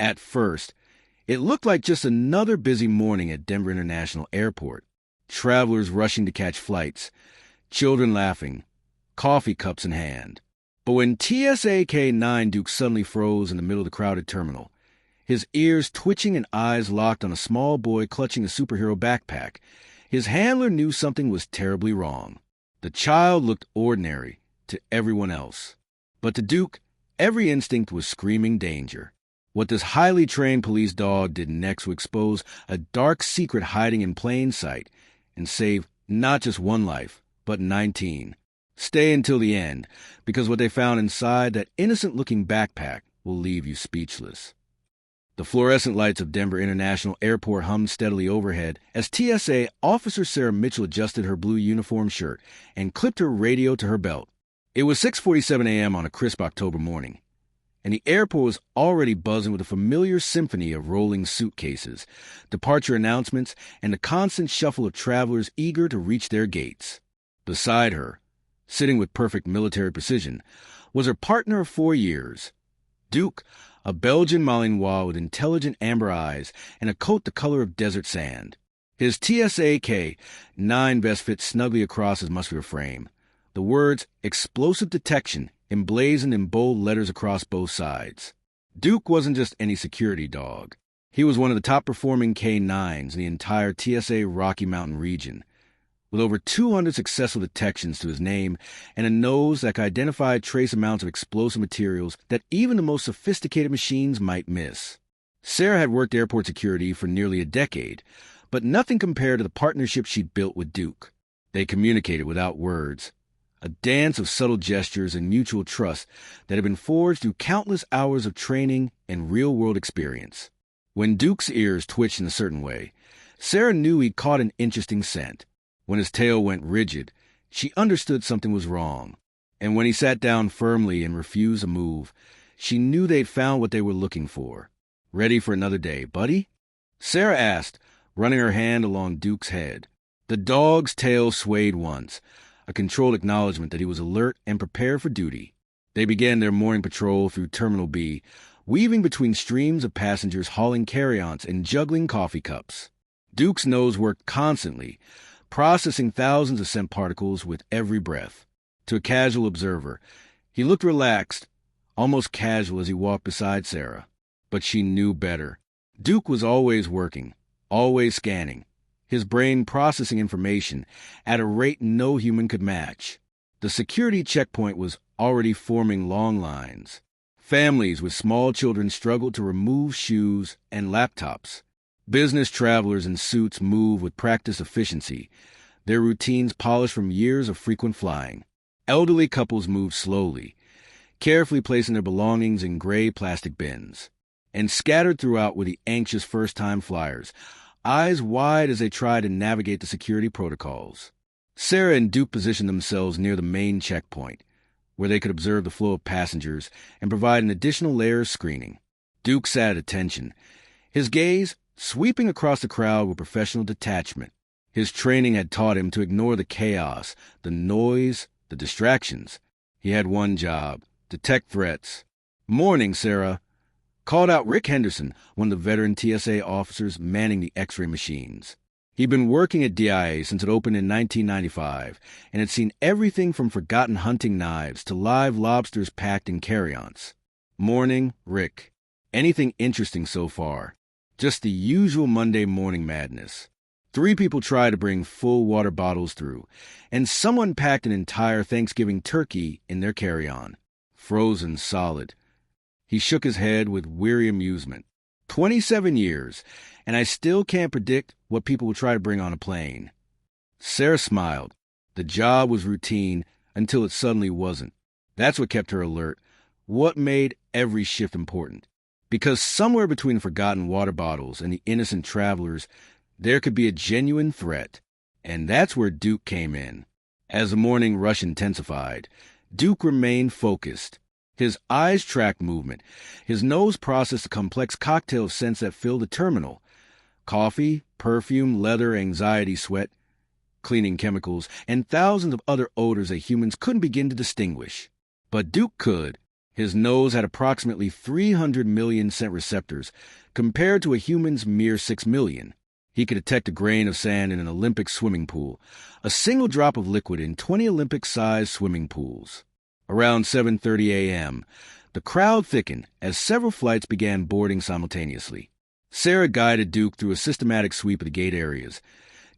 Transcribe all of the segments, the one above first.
At first, it looked like just another busy morning at Denver International Airport. Travelers rushing to catch flights, children laughing, coffee cups in hand. But when TSA K-9 Duke suddenly froze in the middle of the crowded terminal, his ears twitching and eyes locked on a small boy clutching a superhero backpack, his handler knew something was terribly wrong. The child looked ordinary to everyone else. But to Duke, every instinct was screaming danger. What this highly trained police dog did next would expose a dark secret hiding in plain sight and save not just one life, but 19. Stay until the end, because what they found inside that innocent-looking backpack will leave you speechless. The fluorescent lights of Denver International Airport hummed steadily overhead as TSA Officer Sarah Mitchell adjusted her blue uniform shirt and clipped her radio to her belt. It was 6:47 a.m. on a crisp October morning, and the airport was already buzzing with a familiar symphony of rolling suitcases, departure announcements, and the constant shuffle of travelers eager to reach their gates. Beside her, sitting with perfect military precision, was her partner of 4 years, Duke, a Belgian Malinois with intelligent amber eyes and a coat the color of desert sand. His TSA K-9 vest fit snugly across his muscular frame. The words "explosive detection" emblazoned in bold letters across both sides. Duke wasn't just any security dog. He was one of the top-performing K-9s in the entire TSA Rocky Mountain region, with over 200 successful detections to his name and a nose that could identify trace amounts of explosive materials that even the most sophisticated machines might miss. Sarah had worked airport security for nearly a decade, but nothing compared to the partnership she'd built with Duke. They communicated without words, a dance of subtle gestures and mutual trust that had been forged through countless hours of training and real-world experience. When Duke's ears twitched in a certain way, Sarah knew he'd caught an interesting scent. When his tail went rigid, she understood something was wrong. And when he sat down firmly and refused to move, she knew they'd found what they were looking for. "Ready for another day, buddy?" Sarah asked, running her hand along Duke's head. The dog's tail swayed once, a controlled acknowledgement that he was alert and prepared for duty. They began their morning patrol through Terminal B, weaving between streams of passengers hauling carry-ons and juggling coffee cups. Duke's nose worked constantly, processing thousands of scent particles with every breath. To a casual observer, he looked relaxed, almost casual as he walked beside Sarah. But she knew better. Duke was always working, always scanning, his brain processing information at a rate no human could match. The security checkpoint was already forming long lines. Families with small children struggled to remove shoes and laptops. Business travelers in suits moved with practiced efficiency, their routines polished from years of frequent flying. Elderly couples moved slowly, carefully placing their belongings in gray plastic bins. And scattered throughout were the anxious first-time flyers, eyes wide as they tried to navigate the security protocols. Sarah and Duke positioned themselves near the main checkpoint, where they could observe the flow of passengers and provide an additional layer of screening. Duke sat at attention, his gaze sweeping across the crowd with professional detachment. His training had taught him to ignore the chaos, the noise, the distractions. He had one job: detect threats. "Morning, Sarah," called out Rick Henderson, one of the veteran TSA officers manning the X-ray machines. He'd been working at DIA since it opened in 1995 and had seen everything from forgotten hunting knives to live lobsters packed in carry-ons. "Morning, Rick. Anything interesting so far?" Just the usual Monday morning madness. 3 people tried to bring full water bottles through, and someone packed an entire Thanksgiving turkey in their carry-on, frozen solid. He shook his head with weary amusement. 27 years, and I still can't predict what people will try to bring on a plane. Sarah smiled. The job was routine until it suddenly wasn't. That's what kept her alert, what made every shift important. Because somewhere between forgotten water bottles and the innocent travelers, there could be a genuine threat. And that's where Duke came in. As the morning rush intensified, Duke remained focused. His eyes tracked movement. His nose processed the complex cocktail of scents that filled the terminal. Coffee, perfume, leather, anxiety, sweat, cleaning chemicals, and thousands of other odors that humans couldn't begin to distinguish. But Duke could. His nose had approximately 300 million scent receptors, compared to a human's mere 6 million. He could detect a grain of sand in an Olympic swimming pool, a single drop of liquid in 20 Olympic-sized swimming pools. Around 7:30 a.m., the crowd thickened as several flights began boarding simultaneously. Sarah guided Duke through a systematic sweep of the gate areas,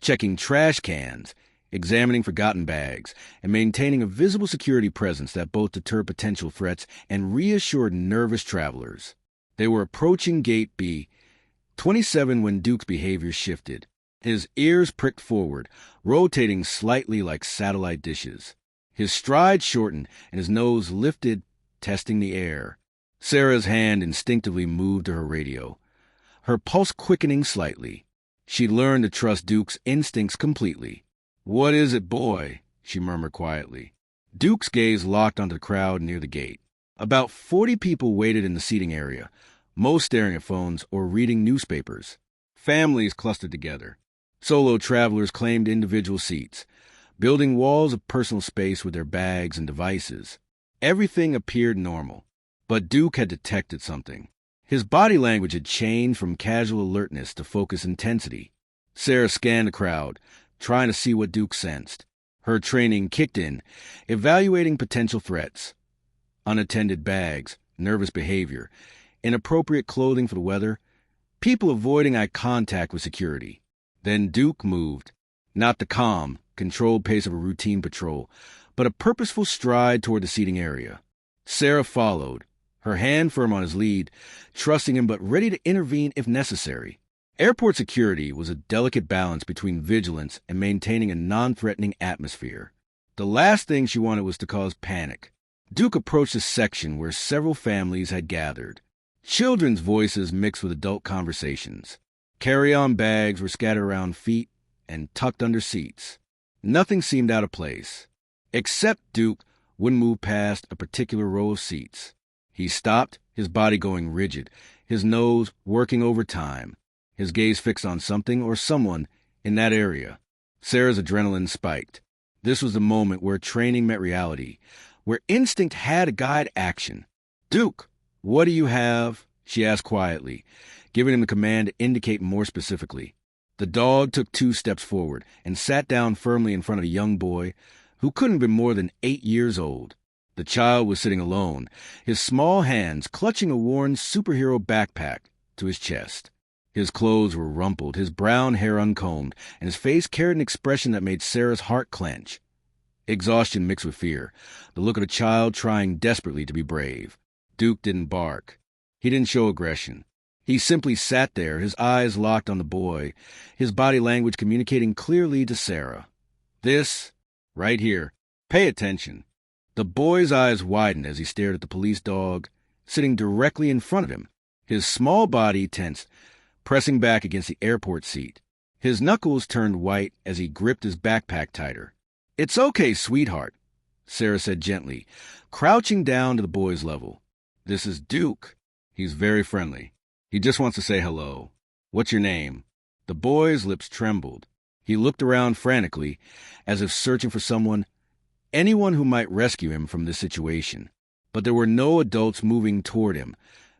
checking trash cans, examining forgotten bags, and maintaining a visible security presence that both deterred potential threats and reassured nervous travelers. They were approaching Gate B, 27, when Duke's behavior shifted. His ears pricked forward, rotating slightly like satellite dishes. His stride shortened and his nose lifted, testing the air. Sarah's hand instinctively moved to her radio, her pulse quickening slightly. She learned to trust Duke's instincts completely. "What is it, boy?" she murmured quietly. Duke's gaze locked onto the crowd near the gate. About 40 people waited in the seating area, most staring at phones or reading newspapers. Families clustered together. Solo travelers claimed individual seats, building walls of personal space with their bags and devices. Everything appeared normal, but Duke had detected something. His body language had changed from casual alertness to focused intensity. Sarah scanned the crowd, trying to see what Duke sensed. Her training kicked in, evaluating potential threats. Unattended bags, nervous behavior, inappropriate clothing for the weather, people avoiding eye contact with security. Then Duke moved, not the calm, controlled pace of a routine patrol, but a purposeful stride toward the seating area. Sarah followed, her hand firm on his lead, trusting him but ready to intervene if necessary. Airport security was a delicate balance between vigilance and maintaining a non-threatening atmosphere. The last thing she wanted was to cause panic. Duke approached a section where several families had gathered. Children's voices mixed with adult conversations. Carry-on bags were scattered around feet and tucked under seats. Nothing seemed out of place, except Duke wouldn't move past a particular row of seats. He stopped, his body going rigid, his nose working overtime, his gaze fixed on something or someone in that area. Sarah's adrenaline spiked. This was the moment where training met reality, where instinct had to guide action. "Duke, what do you have?" she asked quietly, giving him the command to indicate more specifically. The dog took 2 steps forward and sat down firmly in front of a young boy who couldn't have been more than 8 years old. The child was sitting alone, his small hands clutching a worn superhero backpack to his chest. His clothes were rumpled, his brown hair uncombed, and his face carried an expression that made Sarah's heart clench. Exhaustion mixed with fear, the look of a child trying desperately to be brave. Duke didn't bark. He didn't show aggression. He simply sat there, his eyes locked on the boy, his body language communicating clearly to Sarah. "This, right here. Pay attention." The boy's eyes widened as he stared at the police dog sitting directly in front of him, his small body tensed, pressing back against the airport seat. His knuckles turned white as he gripped his backpack tighter. "It's okay, sweetheart," Sarah said gently, crouching down to the boy's level. "This is Duke. He's very friendly. He just wants to say hello. What's your name?" The boy's lips trembled. He looked around frantically, as if searching for anyone who might rescue him from this situation. But there were no adults moving toward him,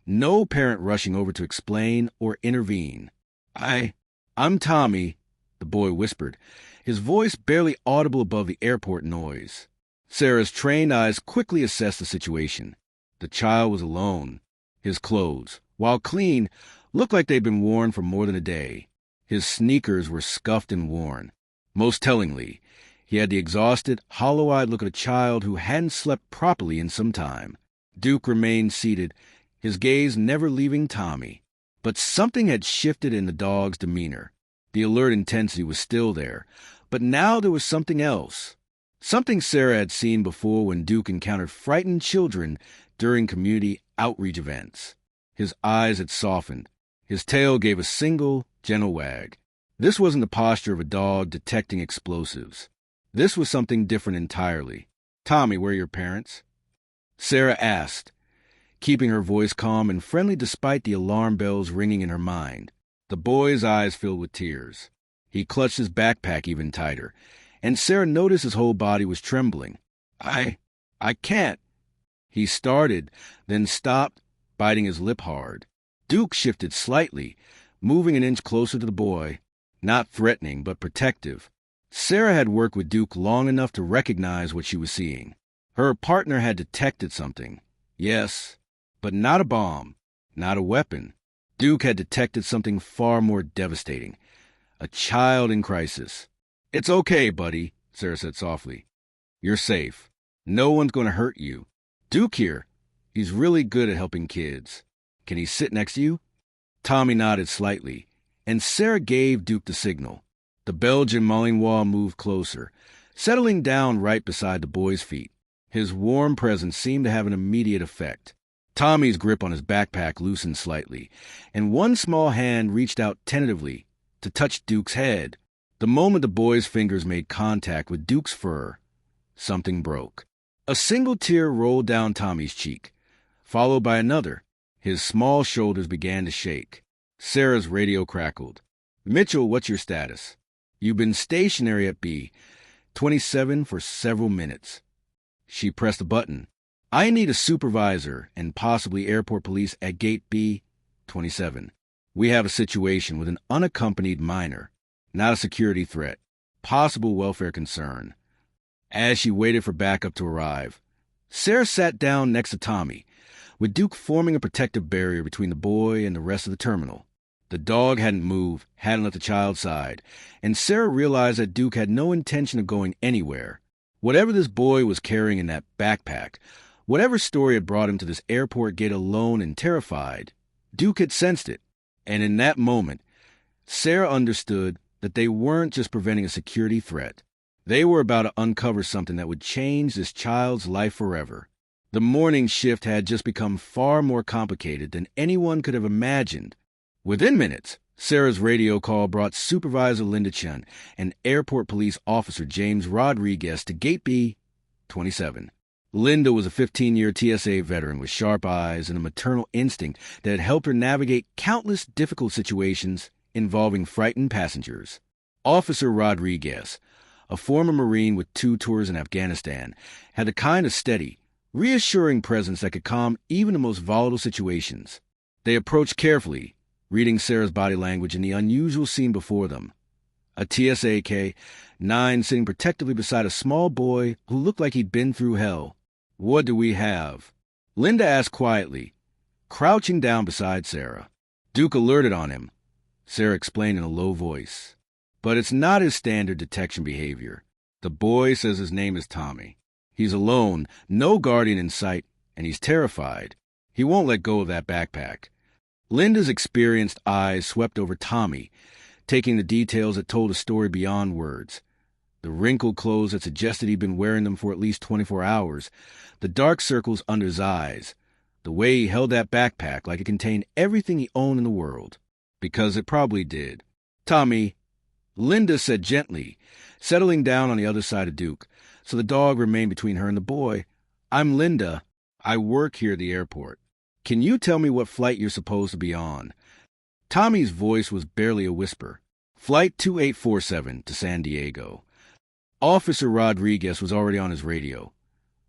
no parent rushing over to explain or intervene. I'm Tommy," the boy whispered, his voice barely audible above the airport noise. Sarah's trained eyes quickly assessed the situation. The child was alone. His clothes, while clean, looked like they'd been worn for more than a day. His sneakers were scuffed and worn. Most tellingly, he had the exhausted, hollow-eyed look of a child who hadn't slept properly in some time. Duke remained seated, his gaze never leaving Tommy. But something had shifted in the dog's demeanor. The alert intensity was still there, but now there was something else. Something Sarah had seen before when Duke encountered frightened children during community outreach events. His eyes had softened. His tail gave a single, gentle wag. This wasn't the posture of a dog detecting explosives. This was something different entirely. "Tommy, where are your parents?" Sarah asked, keeping her voice calm and friendly despite the alarm bells ringing in her mind. The boy's eyes filled with tears. He clutched his backpack even tighter, and Sarah noticed his whole body was trembling. I can't," He started, then stopped, biting his lip hard. Duke shifted slightly, moving an inch closer to the boy, not threatening but protective. Sarah had worked with Duke long enough to recognize what she was seeing. Her partner had detected something. Yes, but not a bomb, not a weapon. Duke had detected something far more devastating. A child in crisis. "It's okay, buddy," Sarah said softly. "You're safe. No one's going to hurt you. Duke here, he's really good at helping kids. Can he sit next to you?" Tommy nodded slightly, and Sarah gave Duke the signal. The Belgian Malinois moved closer, settling down right beside the boy's feet. His warm presence seemed to have an immediate effect. Tommy's grip on his backpack loosened slightly, and one small hand reached out tentatively to touch Duke's head. The moment the boy's fingers made contact with Duke's fur, something broke. A single tear rolled down Tommy's cheek, followed by another. His small shoulders began to shake. Sarah's radio crackled. "Mitchell, what's your status? You've been stationary at B-27 for several minutes." She pressed a button. "I need a supervisor and possibly airport police at gate B-27. We have a situation with an unaccompanied minor, not a security threat, possible welfare concern." As she waited for backup to arrive, Sarah sat down next to Tommy, with Duke forming a protective barrier between the boy and the rest of the terminal. The dog hadn't moved, hadn't left the child's side, and Sarah realized that Duke had no intention of going anywhere. Whatever this boy was carrying in that backpack, whatever story had brought him to this airport gate alone and terrified, Duke had sensed it. And in that moment, Sarah understood that they weren't just preventing a security threat. They were about to uncover something that would change this child's life forever. The morning shift had just become far more complicated than anyone could have imagined. Within minutes, Sarah's radio call brought Supervisor Linda Chen and Airport Police Officer James Rodriguez to Gate B-27. Linda was a 15-year TSA veteran with sharp eyes and a maternal instinct that had helped her navigate countless difficult situations involving frightened passengers. Officer Rodriguez, a former Marine with 2 tours in Afghanistan, had the kind of steady, reassuring presence that could calm even the most volatile situations. They approached carefully, reading Sarah's body language and the unusual scene before them. A TSA K-9 sitting protectively beside a small boy who looked like he'd been through hell. "What do we have?" Linda asked quietly, crouching down beside Sarah. Duke alerted on him, Sarah explained in a low voice. "But it's not his standard detection behavior. The boy says his name is Tommy. He's alone, no guardian in sight, and he's terrified. He won't let go of that backpack." Linda's experienced eyes swept over Tommy, taking the details that told a story beyond words. The wrinkled clothes that suggested he'd been wearing them for at least 24 hours, the dark circles under his eyes, the way he held that backpack like it contained everything he owned in the world. Because it probably did. "Tommy," Linda said gently, settling down on the other side of Duke, so the dog remained between her and the boy. "I'm Linda. I work here at the airport. Can you tell me what flight you're supposed to be on?" Tommy's voice was barely a whisper. "Flight 2847 to San Diego." Officer Rodriguez was already on his radio,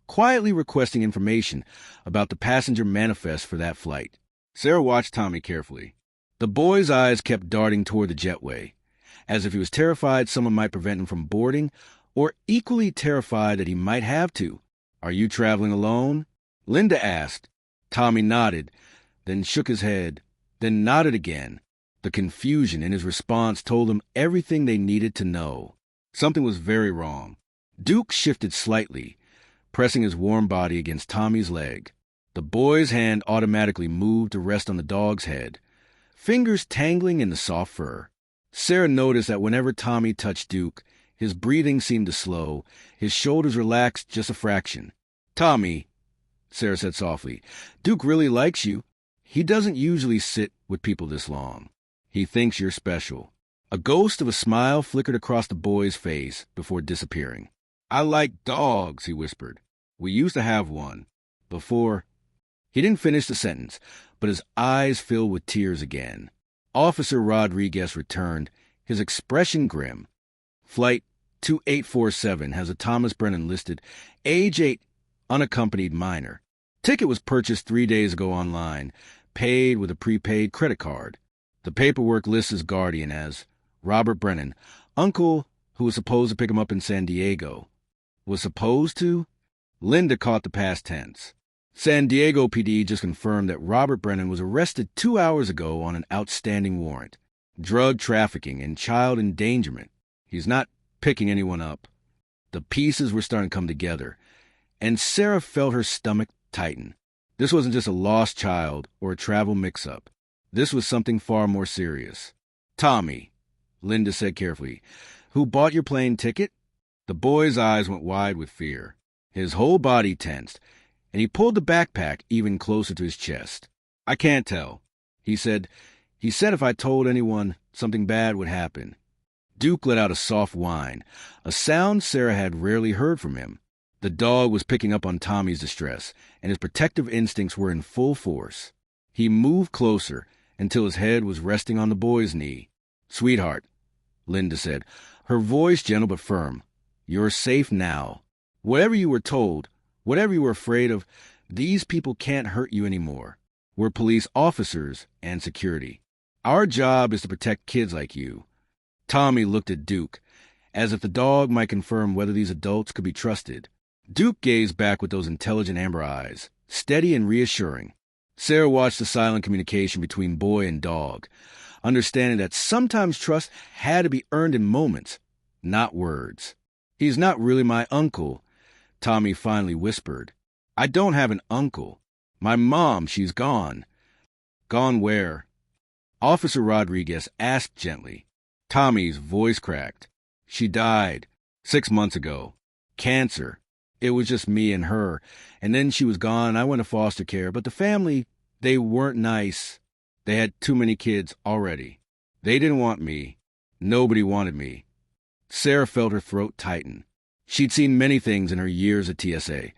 quietly requesting information about the passenger manifest for that flight. Sarah watched Tommy carefully. The boy's eyes kept darting toward the jetway, as if he was terrified someone might prevent him from boarding, or equally terrified that he might have to. "Are you traveling alone?" Linda asked. Tommy nodded, then shook his head, then nodded again. The confusion in his response told them everything they needed to know. Something was very wrong. Duke shifted slightly, pressing his warm body against Tommy's leg. The boy's hand automatically moved to rest on the dog's head, fingers tangling in the soft fur. Sarah noticed that whenever Tommy touched Duke, his breathing seemed to slow, his shoulders relaxed just a fraction. "Tommy," Sarah said softly, "Duke really likes you. He doesn't usually sit with people this long. He thinks you're special." A ghost of a smile flickered across the boy's face before disappearing. "I like dogs," he whispered. "We used to have one. Before—" He didn't finish the sentence, but his eyes filled with tears again. Officer Rodriguez returned, his expression grim. "Flight 2847 has a Thomas Brennan listed, age 8, unaccompanied minor. Ticket was purchased 3 days ago online, paid with a prepaid credit card. The paperwork lists his guardian as Robert Brennan, uncle who was supposed to pick him up in San Diego. Was supposed to? Linda caught the past tense. San Diego PD just confirmed that Robert Brennan was arrested 2 hours ago on an outstanding warrant. Drug trafficking and child endangerment. He's not picking anyone up. The pieces were starting to come together, and Sarah felt her stomach tighten. This wasn't just a lost child or a travel mix-up. This was something far more serious. Tommy, Linda said carefully, who bought your plane ticket? The boy's eyes went wide with fear. His whole body tensed, and he pulled the backpack even closer to his chest. I can't tell, he said. He said if I told anyone, something bad would happen. Duke let out a soft whine, a sound Sarah had rarely heard from him. The dog was picking up on Tommy's distress, and his protective instincts were in full force. He moved closer until his head was resting on the boy's knee. Sweetheart, Linda said, her voice gentle but firm, you're safe now. Whatever you were told, whatever you were afraid of, these people can't hurt you anymore. We're police officers and security. Our job is to protect kids like you. Tommy looked at Duke, as if the dog might confirm whether these adults could be trusted. Duke gazed back with those intelligent amber eyes, steady and reassuring. Sarah watched the silent communication between boy and dog, understanding that sometimes trust had to be earned in moments, not words. He's not really my uncle, Tommy finally whispered. I don't have an uncle. My mom, she's gone. Gone where? Officer Rodriguez asked gently. Tommy's voice cracked. She died 6 months ago. Cancer. It was just me and her, and then she was gone. I went to foster care, but the family, they weren't nice. They had too many kids already. They didn't want me. Nobody wanted me. Sarah felt her throat tighten. She'd seen many things in her years at TSA,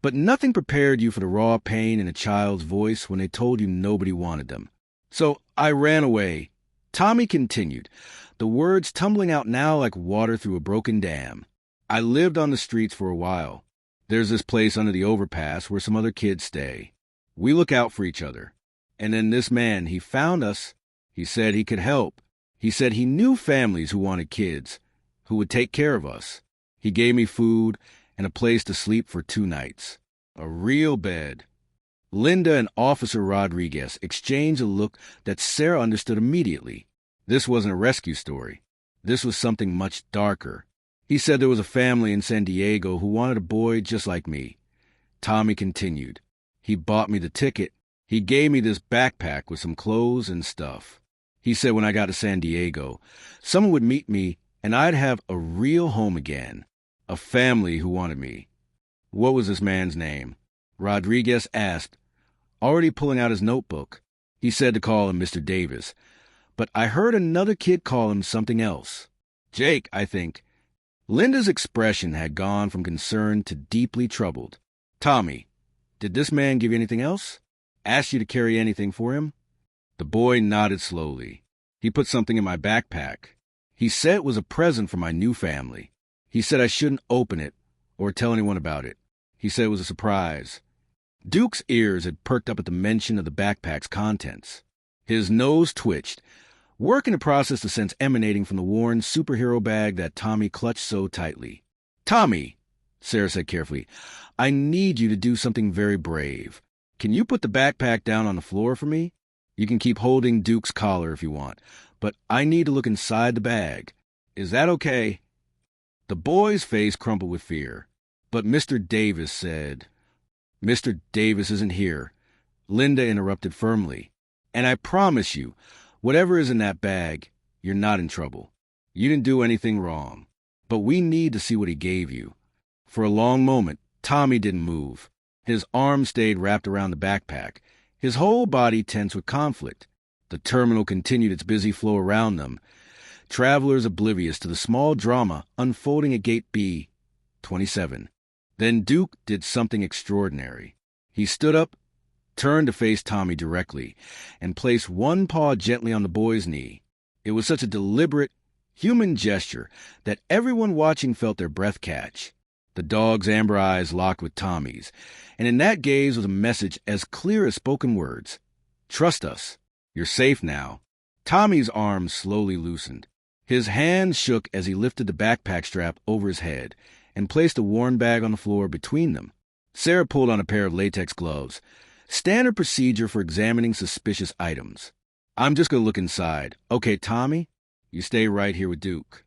but nothing prepared you for the raw pain in a child's voice when they told you nobody wanted them. So I ran away. Tommy continued, the words tumbling out now like water through a broken dam. I lived on the streets for a while. There's this place under the overpass where some other kids stay. We look out for each other. And then this man, he found us. He said he could help. He said he knew families who wanted kids, who would take care of us. He gave me food and a place to sleep for 2 nights. A real bed. Linda and Officer Rodriguez exchanged a look that Sarah understood immediately. This wasn't a rescue story. This was something much darker. He said there was a family in San Diego who wanted a boy just like me. Tommy continued. He bought me the ticket. He gave me this backpack with some clothes and stuff. He said when I got to San Diego, someone would meet me and I'd have a real home again. A family who wanted me. What was this man's name? Rodriguez asked, already pulling out his notebook. He said to call him Mr. Davis, but I heard another kid call him something else. Jake, I think. Linda's expression had gone from concerned to deeply troubled. Tommy, did this man give you anything else? Ask you to carry anything for him? The boy nodded slowly. He put something in my backpack. He said it was a present for my new family. He said I shouldn't open it or tell anyone about it. He said it was a surprise. Duke's ears had perked up at the mention of the backpack's contents. His nose twitched, working to process the sense emanating from the worn superhero bag that Tommy clutched so tightly. Tommy, Sarah said carefully, I need you to do something very brave. Can you put the backpack down on the floor for me? You can keep holding Duke's collar if you want, but I need to look inside the bag. Is that okay? The boy's face crumpled with fear, but Mr. Davis said, Mr. Davis isn't here, Linda interrupted firmly. And I promise you, whatever is in that bag, you're not in trouble. You didn't do anything wrong. But we need to see what he gave you. For a long moment, Tommy didn't move. His arms stayed wrapped around the backpack, his whole body tense with conflict. The terminal continued its busy flow around them, travelers oblivious to the small drama unfolding at gate B, 27. Then Duke did something extraordinary. He stood up, turned to face Tommy directly, and placed one paw gently on the boy's knee. It was such a deliberate, human gesture that everyone watching felt their breath catch. The dog's amber eyes locked with Tommy's, and in that gaze was a message as clear as spoken words. Trust us. You're safe now. Tommy's arms slowly loosened. His hands shook as he lifted the backpack strap over his head and placed a worn bag on the floor between them. Sarah pulled on a pair of latex gloves, standard procedure for examining suspicious items. I'm just going to look inside. Okay, Tommy, you stay right here with Duke.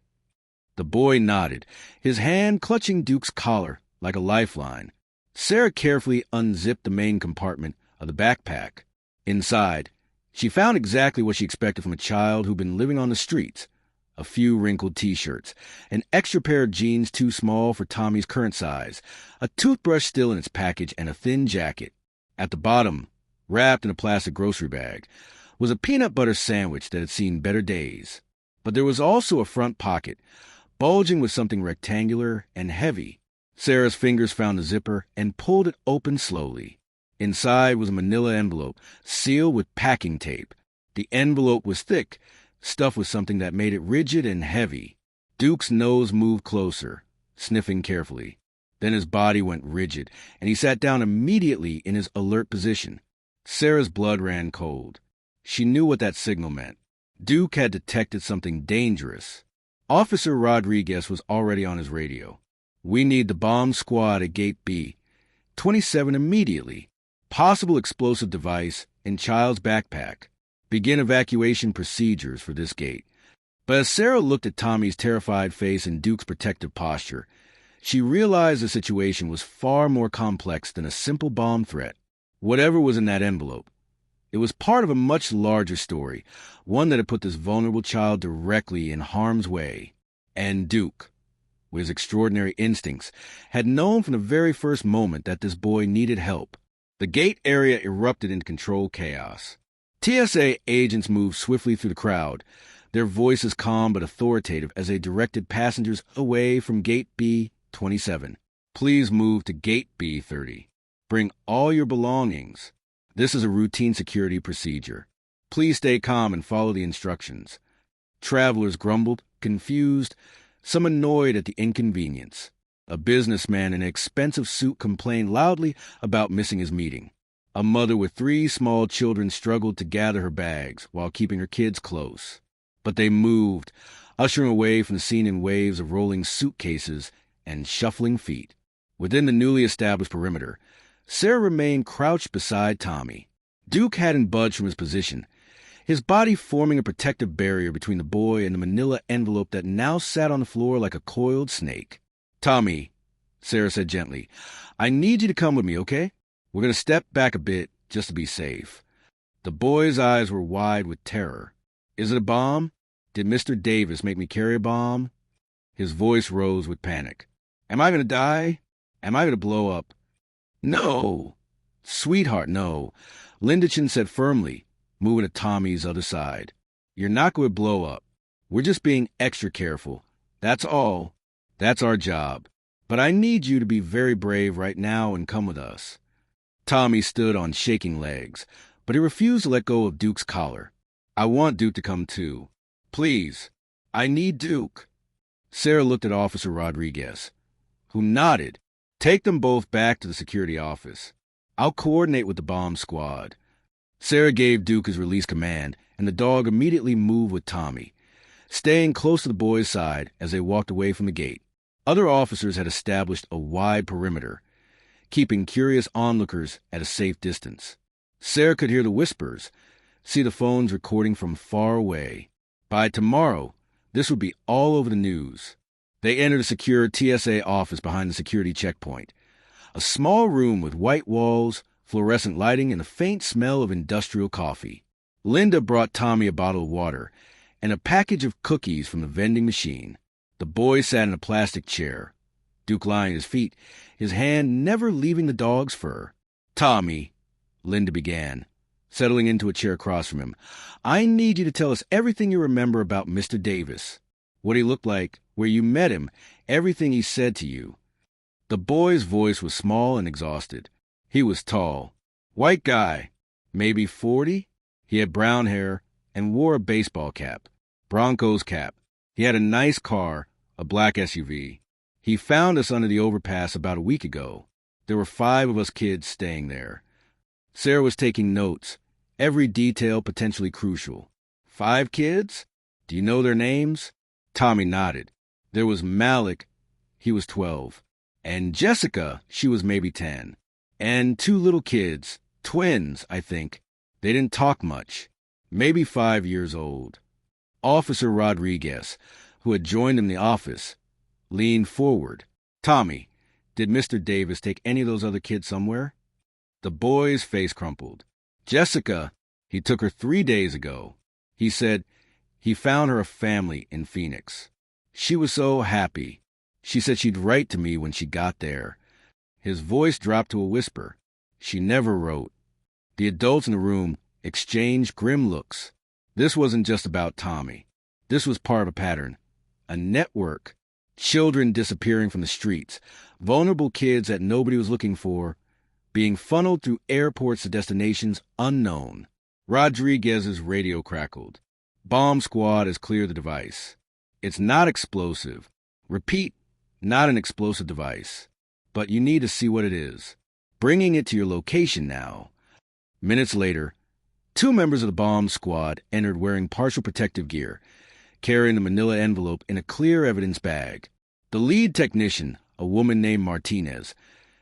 The boy nodded, his hand clutching Duke's collar like a lifeline. Sarah carefully unzipped the main compartment of the backpack. Inside, she found exactly what she expected from a child who'd been living on the streets. A few wrinkled T-shirts, an extra pair of jeans too small for Tommy's current size, a toothbrush still in its package, and a thin jacket. At the bottom, wrapped in a plastic grocery bag, was a peanut butter sandwich that had seen better days. But there was also a front pocket, bulging with something rectangular and heavy. Sarah's fingers found the zipper and pulled it open slowly. Inside was a manila envelope, sealed with packing tape. The envelope was thick, stuffed with something that made it rigid and heavy. Duke's nose moved closer, sniffing carefully. Then his body went rigid, and he sat down immediately in his alert position. Sarah's blood ran cold. She knew what that signal meant. Duke had detected something dangerous. Officer Rodriguez was already on his radio. We need the bomb squad at Gate B. 27 immediately. Possible explosive device in child's backpack. Begin evacuation procedures for this gate. But as Sarah looked at Tommy's terrified face and Duke's protective posture, she realized the situation was far more complex than a simple bomb threat. Whatever was in that envelope, it was part of a much larger story, one that had put this vulnerable child directly in harm's way. And Duke, with his extraordinary instincts, had known from the very first moment that this boy needed help. The gate area erupted into controlled chaos. TSA agents moved swiftly through the crowd, their voices calm but authoritative as they directed passengers away from Gate B-27. Please move to Gate B-30. Bring all your belongings. This is a routine security procedure. Please stay calm and follow the instructions. Travelers grumbled, confused, some annoyed at the inconvenience. A businessman in an expensive suit complained loudly about missing his meeting. A mother with 3 small children struggled to gather her bags while keeping her kids close. But they moved, ushering away from the scene in waves of rolling suitcases and shuffling feet. Within the newly established perimeter, Sarah remained crouched beside Tommy. Duke hadn't budged from his position, his body forming a protective barrier between the boy and the manila envelope that now sat on the floor like a coiled snake. Tommy, Sarah said gently, I need you to come with me, okay? We're going to step back a bit just to be safe. The boy's eyes were wide with terror. Is it a bomb? Did Mr. Davis make me carry a bomb? His voice rose with panic. Am I going to die? Am I going to blow up? No. Sweetheart, no. Linderchin said firmly, moving to Tommy's other side. You're not going to blow up. We're just being extra careful. That's all. That's our job. But I need you to be very brave right now and come with us. Tommy stood on shaking legs, but he refused to let go of Duke's collar. I want Duke to come too. Please. I need Duke. Sarah looked at Officer Rodriguez, who nodded. Take them both back to the security office. I'll coordinate with the bomb squad. Sarah gave Duke his release command, and the dog immediately moved with Tommy, staying close to the boy's side as they walked away from the gate. Other officers had established a wide perimeter, keeping curious onlookers at a safe distance. Sarah could hear the whispers, see the phones recording from far away. By tomorrow, this would be all over the news. They entered a secure TSA office behind the security checkpoint. A small room with white walls, fluorescent lighting, and a faint smell of industrial coffee. Linda brought Tommy a bottle of water and a package of cookies from the vending machine. The boy sat in a plastic chair, Duke lying at his feet, his hand never leaving the dog's fur. Tommy, Linda began, settling into a chair across from him, I need you to tell us everything you remember about Mr. Davis. What he looked like, where you met him, everything he said to you. The boy's voice was small and exhausted. He was tall, white guy, maybe 40. He had brown hair and wore a baseball cap, Broncos cap. He had a nice car, a black SUV. He found us under the overpass about a week ago. There were 5 of us kids staying there. Sarah was taking notes, every detail potentially crucial. 5 kids? Do you know their names? Tommy nodded. There was Malik, he was 12. And Jessica, she was maybe 10. And 2 little kids, twins, I think. They didn't talk much. Maybe 5 years old. Officer Rodriguez, who had joined him in the office, leaned forward. Tommy, did Mr. Davis take any of those other kids somewhere? The boy's face crumpled. Jessica, he took her 3 days ago. He said he found her a family in Phoenix. She was so happy. She said she'd write to me when she got there. His voice dropped to a whisper. She never wrote. The adults in the room exchanged grim looks. This wasn't just about Tommy. This was part of a pattern. A network. Children disappearing from the streets. Vulnerable kids that nobody was looking for. Being funneled through airports to destinations unknown. Rodriguez's radio crackled. Bomb squad has cleared the device. It's not explosive. Repeat, not an explosive device. But you need to see what it is. Bringing it to your location now. Minutes later, 2 members of the bomb squad entered wearing partial protective gear, carrying a manila envelope in a clear evidence bag. The lead technician, a woman named Martinez,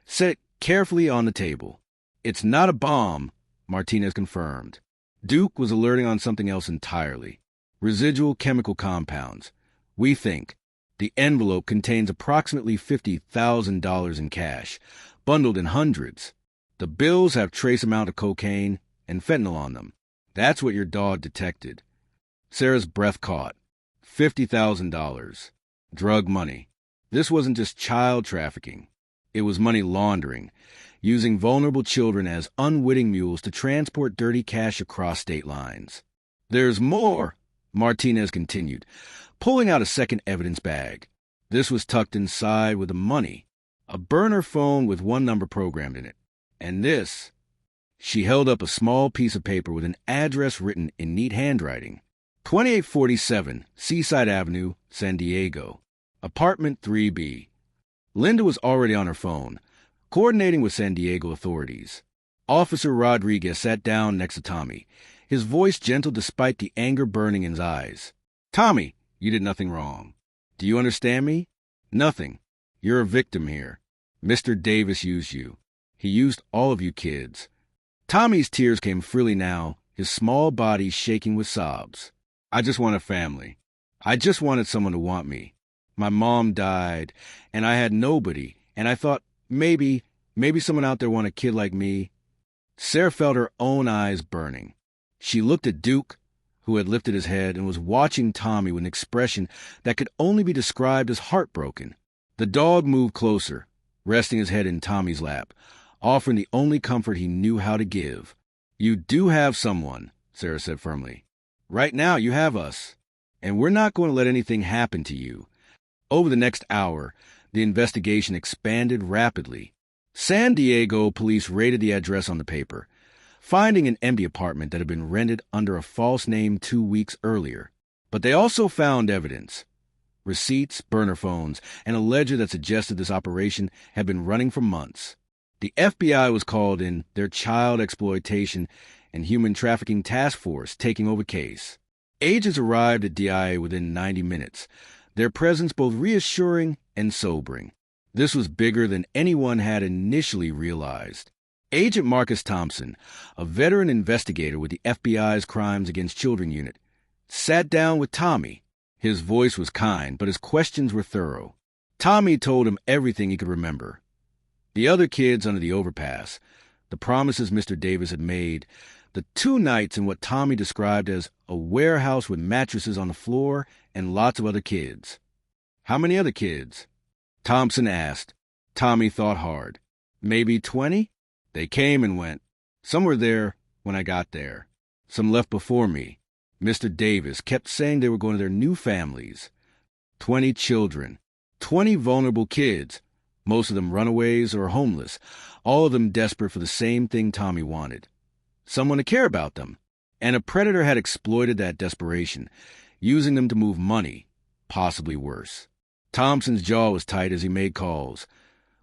set it carefully on the table. It's not a bomb, Martinez confirmed. Duke was alerting on something else entirely. Residual chemical compounds. We think. The envelope contains approximately $50,000 in cash, bundled in hundreds. The bills have trace amount of cocaine and fentanyl on them. That's what your dog detected. Sarah's breath caught. $50,000. Drug money. This wasn't just child trafficking. It was money laundering, using vulnerable children as unwitting mules to transport dirty cash across state lines. There's more, Martinez continued, pulling out a second evidence bag. This was tucked inside with the money, a burner phone with 1 number programmed in it. And this, she held up a small piece of paper with an address written in neat handwriting. 2847 Seaside Avenue, San Diego. Apartment 3B. Linda was already on her phone, coordinating with San Diego authorities. Officer Rodriguez sat down next to Tommy, his voice gentle despite the anger burning in his eyes. Tommy, you did nothing wrong. Do you understand me? Nothing. You're a victim here. Mr. Davis used you. He used all of you kids. Tommy's tears came freely now, his small body shaking with sobs. I just want a family. I just wanted someone to want me. My mom died, and I had nobody, and I thought maybe someone out there want a kid like me. Sarah felt her own eyes burning. She looked at Duke, who had lifted his head and was watching Tommy with an expression that could only be described as heartbroken. The dog moved closer, resting his head in Tommy's lap, offering the only comfort he knew how to give. You do have someone, Sarah said firmly. Right now you have us, and we're not going to let anything happen to you. Over the next hour, the investigation expanded rapidly. San Diego police raided the address on the paper, finding an empty apartment that had been rented under a false name 2 weeks earlier. But they also found evidence. Receipts, burner phones, and a ledger that suggested this operation had been running for months. The FBI was called in, their child exploitation and human trafficking task force taking over case. Agents arrived at DIA within 90 minutes, their presence both reassuring and sobering. This was bigger than anyone had initially realized. Agent Marcus Thompson, a veteran investigator with the FBI's Crimes Against Children unit, sat down with Tommy. His voice was kind, but his questions were thorough. Tommy told him everything he could remember. The other kids under the overpass, the promises Mr. Davis had made, the 2 nights in what Tommy described as a warehouse with mattresses on the floor and lots of other kids. How many other kids? Thompson asked. Tommy thought hard. Maybe 20? They came and went. Some were there when I got there. Some left before me. Mr. Davis kept saying they were going to their new families. 20 children. 20 vulnerable kids. Most of them runaways or homeless. All of them desperate for the same thing Tommy wanted. Someone to care about them. And a predator had exploited that desperation, using them to move money, possibly worse. Thompson's jaw was tight as he made calls,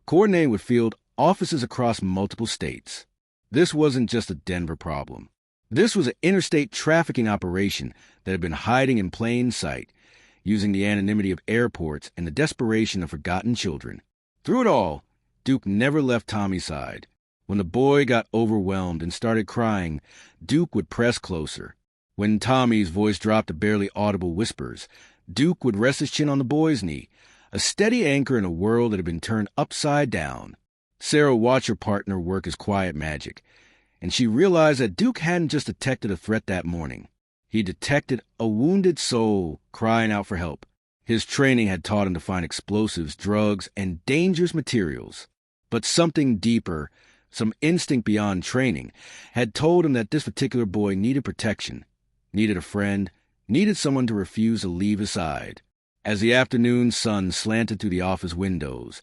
coordinating with field offices across multiple states. This wasn't just a Denver problem. This was an interstate trafficking operation that had been hiding in plain sight, using the anonymity of airports and the desperation of forgotten children. Through it all, Duke never left Tommy's side. When the boy got overwhelmed and started crying, Duke would press closer. When Tommy's voice dropped to barely audible whispers, Duke would rest his chin on the boy's knee, a steady anchor in a world that had been turned upside down. Sarah watched her partner work his quiet magic, and she realized that Duke hadn't just detected a threat that morning. He detected a wounded soul crying out for help. His training had taught him to find explosives, drugs, and dangerous materials. But something deeper, some instinct beyond training, had told him that this particular boy needed protection, needed a friend, needed someone to refuse to leave his side. As the afternoon sun slanted through the office windows,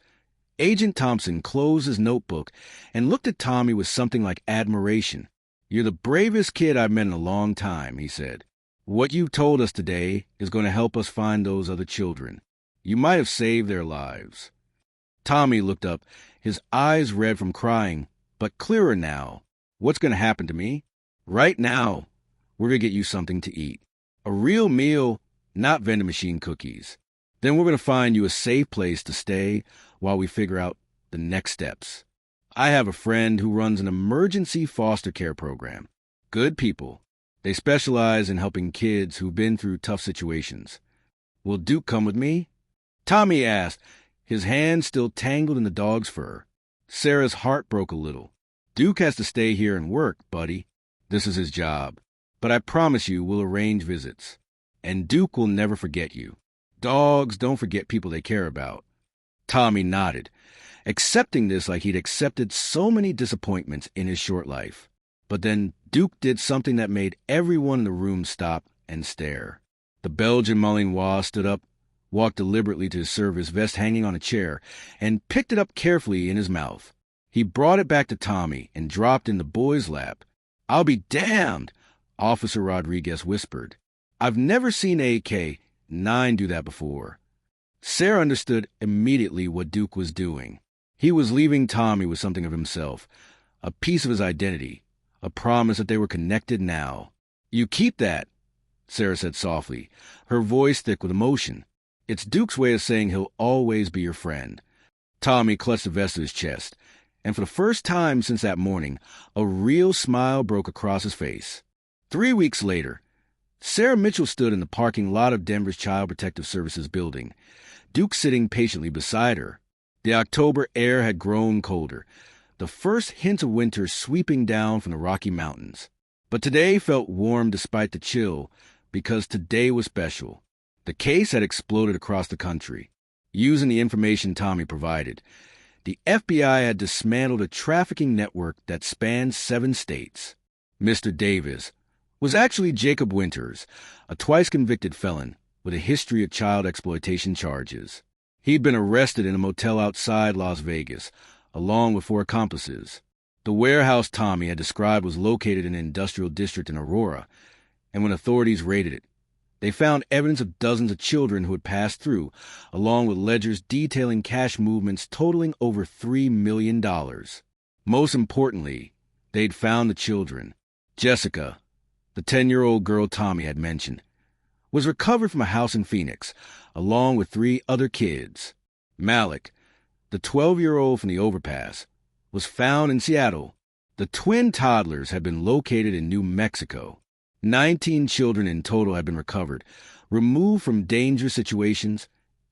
Agent Thompson closed his notebook and looked at Tommy with something like admiration. "You're the bravest kid I've met in a long time," he said. "What you've told us today is going to help us find those other children. You might have saved their lives." Tommy looked up, his eyes red from crying, but clearer now. "What's going to happen to me?" "Right now, we're going to get you something to eat. A real meal, not vending machine cookies. Then we're going to find you a safe place to stay while we figure out the next steps. I have a friend who runs an emergency foster care program. Good people. They specialize in helping kids who've been through tough situations. Will Duke come with me?" Tommy asked, his hands still tangled in the dog's fur. Sarah's heart broke a little. "Duke has to stay here and work, buddy. This is his job. But I promise you we'll arrange visits. And Duke will never forget you. Dogs don't forget people they care about." Tommy nodded, accepting this like he'd accepted so many disappointments in his short life. But then Duke did something that made everyone in the room stop and stare. The Belgian Malinois stood up, walked deliberately to his service vest hanging on a chair, and picked it up carefully in his mouth. He brought it back to Tommy and dropped in the boy's lap. "I'll be damned," Officer Rodriguez whispered. "I've never seen AK-9 do that before." Sarah understood immediately what Duke was doing. He was leaving Tommy with something of himself, a piece of his identity, a promise that they were connected now. "You keep that," Sarah said softly, her voice thick with emotion. "It's Duke's way of saying he'll always be your friend." Tommy clutched the vest to his chest, and for the first time since that morning, a real smile broke across his face. 3 weeks later, Sarah Mitchell stood in the parking lot of Denver's Child Protective Services building, Duke sitting patiently beside her. The October air had grown colder, the first hint of winter sweeping down from the Rocky Mountains. But today felt warm despite the chill, because today was special. The case had exploded across the country. Using the information Tommy provided, the FBI had dismantled a trafficking network that spanned 7 states. Mr. Davis was actually Jacob Winters, a twice-convicted felon with a history of child exploitation charges. He'd been arrested in a motel outside Las Vegas, along with 4 accomplices. The warehouse Tommy had described was located in an industrial district in Aurora, and when authorities raided it, they found evidence of dozens of children who had passed through, along with ledgers detailing cash movements totaling over $3 million. Most importantly, they'd found the children. Jessica, the 10-year-old girl Tommy had mentioned, was recovered from a house in Phoenix, along with 3 other kids. Malik, the 12-year-old from the overpass, was found in Seattle. The twin toddlers had been located in New Mexico. 19 children in total had been recovered, removed from dangerous situations,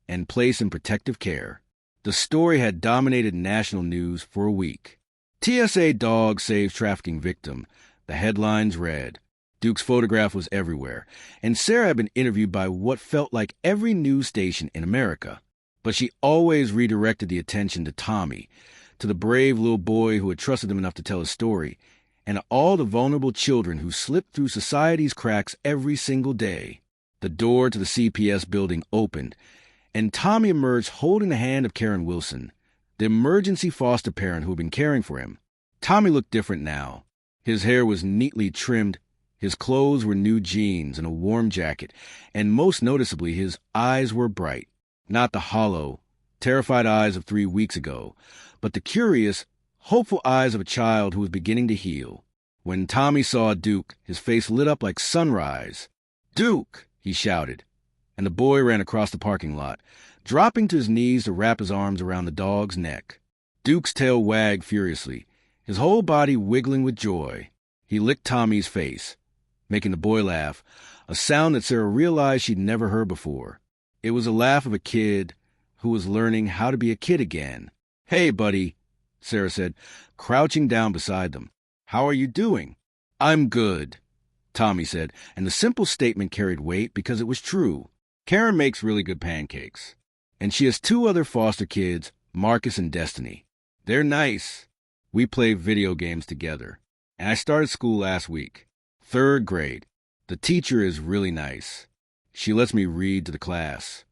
and placed in protective care. The story had dominated national news for a week. TSA dog saves trafficking victim, the headlines read. Duke's photograph was everywhere, and Sarah had been interviewed by what felt like every news station in America. But she always redirected the attention to Tommy, to the brave little boy who had trusted him enough to tell his story, and to all the vulnerable children who slipped through society's cracks every single day. The door to the CPS building opened, and Tommy emerged holding the hand of Karen Wilson, the emergency foster parent who had been caring for him. Tommy looked different now. His hair was neatly trimmed, his clothes were new jeans and a warm jacket, and most noticeably his eyes were bright. Not the hollow, terrified eyes of 3 weeks ago, but the curious, hopeful eyes of a child who was beginning to heal. When Tommy saw Duke, his face lit up like sunrise. "Duke!" he shouted, and the boy ran across the parking lot, dropping to his knees to wrap his arms around the dog's neck. Duke's tail wagged furiously, his whole body wiggling with joy. He licked Tommy's face, making the boy laugh, a sound that Sarah realized she'd never heard before. It was a laugh of a kid who was learning how to be a kid again. "Hey, buddy," Sarah said, crouching down beside them. "How are you doing?" "I'm good," Tommy said, and the simple statement carried weight because it was true. Karen makes really good pancakes, and she has 2 other foster kids, Marcus and Destiny. They're nice. We play video games together, and I started school last week. 3rd grade. The teacher is really nice. She lets me read to the class.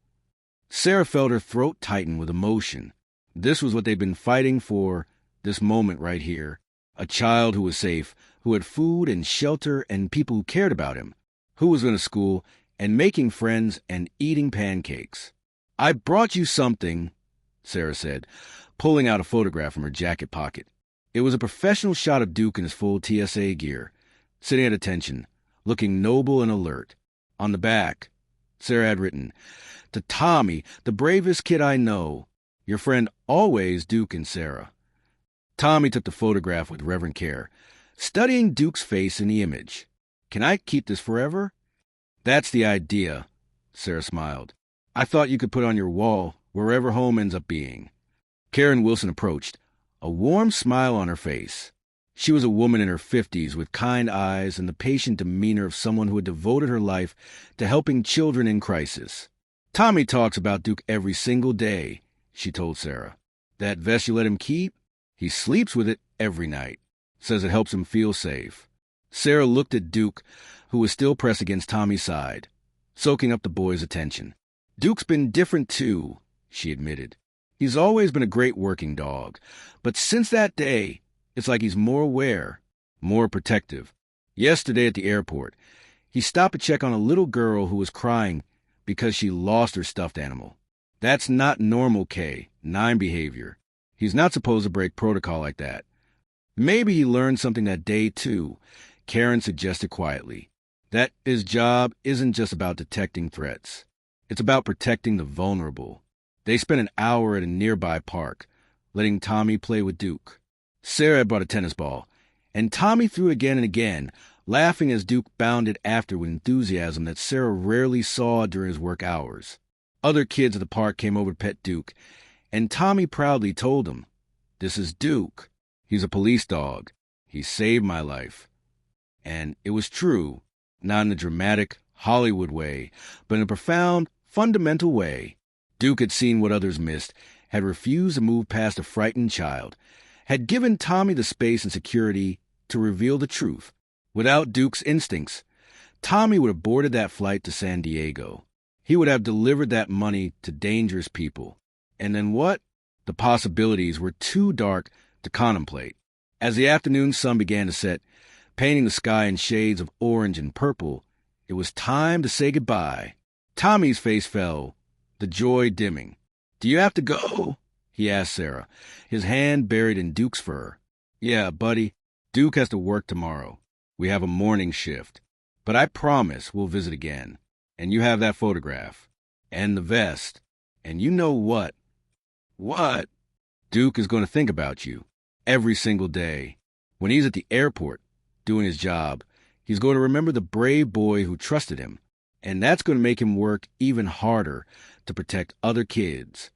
Sarah felt her throat tighten with emotion. This was what they'd been fighting for, this moment right here. A child who was safe, who had food and shelter and people who cared about him, who was going to school and making friends and eating pancakes. "I brought you something," Sarah said, pulling out a photograph from her jacket pocket. It was a professional shot of Duke in his full TSA gear, sitting at attention, looking noble and alert. On the back, Sarah had written, "To Tommy, the bravest kid I know. Your friend always, Duke and Sarah." Tommy took the photograph with reverent care, studying Duke's face in the image. "Can I keep this forever?" "That's the idea," Sarah smiled. "I thought you could put it on your wall, wherever home ends up being." Karen Wilson approached, a warm smile on her face. She was a woman in her 50s with kind eyes and the patient demeanor of someone who had devoted her life to helping children in crisis. "Tommy talks about Duke every single day," she told Sarah. "That vest you let him keep? He sleeps with it every night. Says it helps him feel safe." Sarah looked at Duke, who was still pressed against Tommy's side, soaking up the boy's attention. "Duke's been different too," she admitted. "He's always been a great working dog, but since that day, it's like he's more aware, more protective. Yesterday at the airport, he stopped to check on a little girl who was crying because she lost her stuffed animal. That's not normal K9 behavior. He's not supposed to break protocol like that. Maybe he learned something that day, too," Karen suggested quietly. "That his job isn't just about detecting threats. It's about protecting the vulnerable." They spent an hour at a nearby park, letting Tommy play with Duke. Sarah had brought a tennis ball, and Tommy threw again and again, laughing as Duke bounded after with enthusiasm that Sarah rarely saw during his work hours. Other kids at the park came over to pet Duke, and Tommy proudly told them, "This is Duke. He's a police dog. He saved my life." And it was true, not in a dramatic Hollywood way, but in a profound, fundamental way. Duke had seen what others missed, had refused to move past a frightened child, had given Tommy the space and security to reveal the truth. Without Duke's instincts, Tommy would have boarded that flight to San Diego. He would have delivered that money to dangerous people. And then what? The possibilities were too dark to contemplate. As the afternoon sun began to set, painting the sky in shades of orange and purple, it was time to say goodbye. Tommy's face fell, the joy dimming. "Do you have to go?" he asked Sarah, his hand buried in Duke's fur. "Yeah, buddy. Duke has to work tomorrow. We have a morning shift. But I promise we'll visit again. And you have that photograph. And the vest. And you know what?" "What?" "Duke is going to think about you. Every single day. When he's at the airport, doing his job, he's going to remember the brave boy who trusted him. And that's going to make him work even harder to protect other kids."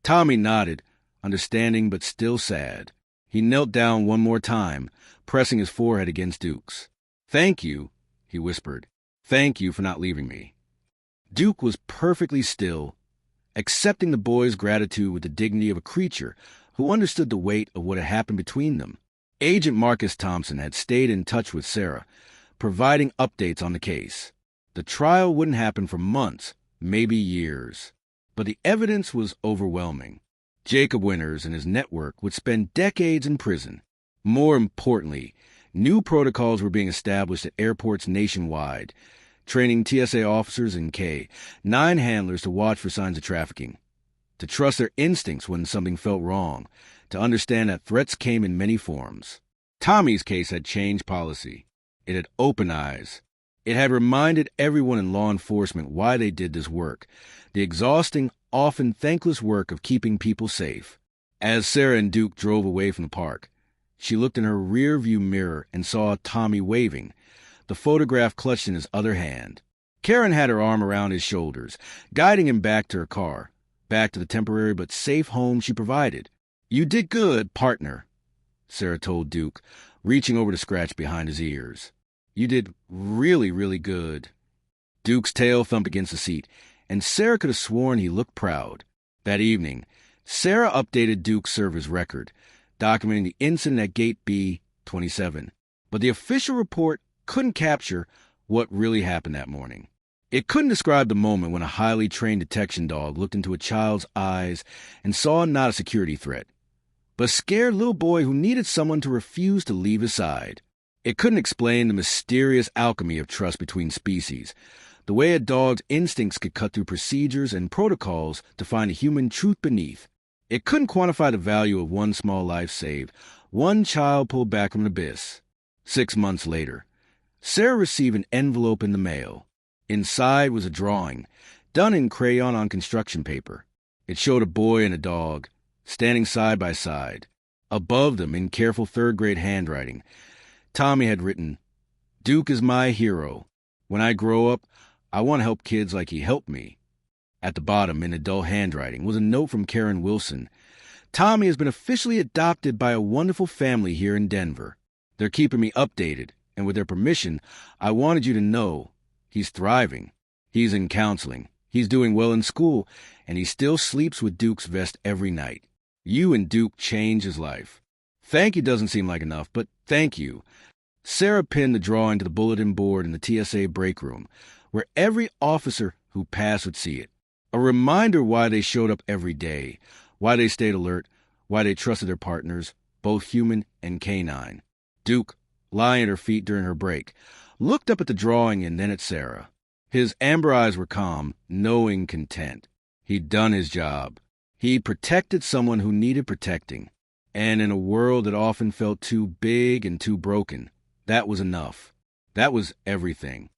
Tommy nodded, understanding but still sad. He knelt down one more time, pressing his forehead against Duke's. "Thank you," he whispered. "Thank you for not leaving me." Duke was perfectly still, accepting the boy's gratitude with the dignity of a creature who understood the weight of what had happened between them. Agent Marcus Thompson had stayed in touch with Sarah, providing updates on the case. The trial wouldn't happen for months, maybe years. But the evidence was overwhelming. Jacob Winters and his network would spend decades in prison. More importantly, new protocols were being established at airports nationwide, training TSA officers and 9 handlers to watch for signs of trafficking, to trust their instincts when something felt wrong, to understand that threats came in many forms. Tommy's case had changed policy. It had opened eyes. It had reminded everyone in law enforcement why they did this work, the exhausting, often thankless work of keeping people safe. As Sarah and Duke drove away from the park, she looked in her rear-view mirror and saw Tommy waving, the photograph clutched in his other hand. Karen had her arm around his shoulders, guiding him back to her car, back to the temporary but safe home she provided. "You did good, partner," Sarah told Duke, reaching over to scratch behind his ears. "You did really, really good." Duke's tail thumped against the seat, and Sarah could have sworn he looked proud. That evening, Sarah updated Duke's service record, documenting the incident at Gate B-27. But the official report couldn't capture what really happened that morning. It couldn't describe the moment when a highly trained detection dog looked into a child's eyes and saw not a security threat, but a scared little boy who needed someone to refuse to leave his side. It couldn't explain the mysterious alchemy of trust between species, the way a dog's instincts could cut through procedures and protocols to find a human truth beneath. It couldn't quantify the value of one small life saved, one child pulled back from an abyss. 6 months later, Sarah received an envelope in the mail. Inside was a drawing, done in crayon on construction paper. It showed a boy and a dog, standing side by side. Above them, in careful third-grade handwriting, Tommy had written, "Duke is my hero. When I grow up, I want to help kids like he helped me." At the bottom, in adult handwriting, was a note from Karen Wilson. "Tommy has been officially adopted by a wonderful family here in Denver. They're keeping me updated, and with their permission, I wanted you to know he's thriving. He's in counseling. He's doing well in school, and he still sleeps with Duke's vest every night. You and Duke changed his life. Thank you doesn't seem like enough, but thank you." Sarah pinned the drawing to the bulletin board in the TSA break room, where every officer who passed would see it. A reminder why they showed up every day, why they stayed alert, why they trusted their partners, both human and canine. Duke, lying at her feet during her break, looked up at the drawing and then at Sarah. His amber eyes were calm, knowing content. He'd done his job. He protected someone who needed protecting. And in a world that often felt too big and too broken, that was enough. That was everything.